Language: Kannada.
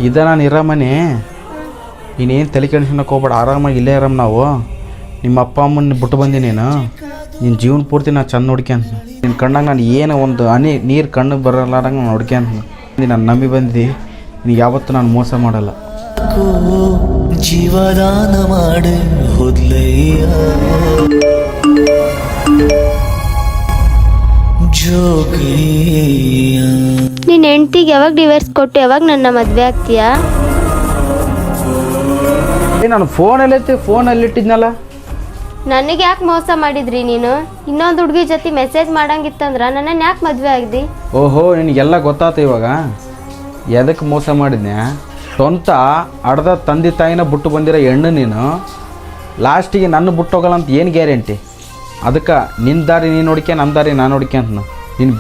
ಇದ ನಾನು ಇರೋ ಮನೆ. ನೀನೇನು ತಲೆ ಕೆಡಿಸ್ಕೊಳಕ್ಕೆ ಹೋಗ್ಬೇಡ, ಆರಾಮಾಗಿ ಇಲ್ಲೇ ಇರಮ್ ನಾವು. ನಿಮ್ಮ ಅಪ್ಪ ಅಮ್ಮನ ಬಿಟ್ಟು ಬಂದಿ ನೀನು. ನಿನ್ನ ಜೀವನ ಪೂರ್ತಿ ನಾನು ಚಂದ ನೋಡ್ಕ್ಯಂತ. ನಿನ್ನ ಕಣ್ಣಾಗ ನಾನು ಏನು ಒಂದು ಹನಿ ನೀರು ಕಣ್ಣಿಗೆ ಬರಲಾರಂಗೆ ನಾನು ನೋಡ್ಕ್ಯಂತ. ನಾನು ನಂಬಿ ಬಂದು ನೀನು ಯಾವತ್ತೂ ನಾನು ಮೋಸ ಮಾಡಲ್ಲ. ಜೀವದಾನ ಮಾಡಿ ಹೋದ್ಲಯ್ಯ ಜೋಗಯ್ಯ. ನಿನ್ನ ಹೆಂಡ್ತಿಗೆ ಯಾವಾಗ ಡಿವೋರ್ಸ್ ಕೊಟ್ಟು ಯಾವಾಗ ನನ್ನ ಮದುವೆ ಆಗ್ತೀಯಾ? ನಾನು ಫೋನಲ್ಲಿಟ್ಟಿದ್ನಲ್ಲ. ನನಗೆ ಯಾಕೆ ಮೋಸ ಮಾಡಿದ್ರಿ ನೀನು? ಇನ್ನೊಂದು ಹುಡುಗಿ ಜೊತೆ ಮೆಸೇಜ್ ಮಾಡಂಗಿತ್ತಂದ್ರೆ ನನ್ನನ್ನು ಯಾಕೆ ಮದುವೆ ಆಗ್ದಿ? ಓಹೋ, ನಿನಗೆಲ್ಲ ಗೊತ್ತಾಯ್ತು ಇವಾಗ ಎದಕ್ಕೆ ಮೋಸ ಮಾಡಿದ್ನೆ. ಸ್ವಂತ ಅರ್ಧ ತಂದೆ ತಾಯಿನ ಬಿಟ್ಟು ಬಂದಿರೋ ಹೆಣ್ಣು ನೀನು. ಲಾಸ್ಟಿಗೆ ನನ್ನ ಬಿಟ್ಟೋಗಲ್ಲ ಅಂತ ಏನು ಗ್ಯಾರಂಟಿ? ಅದಕ್ಕೆ ನಿನ್ನ ದಾರಿ ನೀನು ನೋಡ್ಕೆ, ನನ್ನ ದಾರಿ ನಾನು ನೋಡ್ಕೆ ಅಂತ. ನಿನ್ನ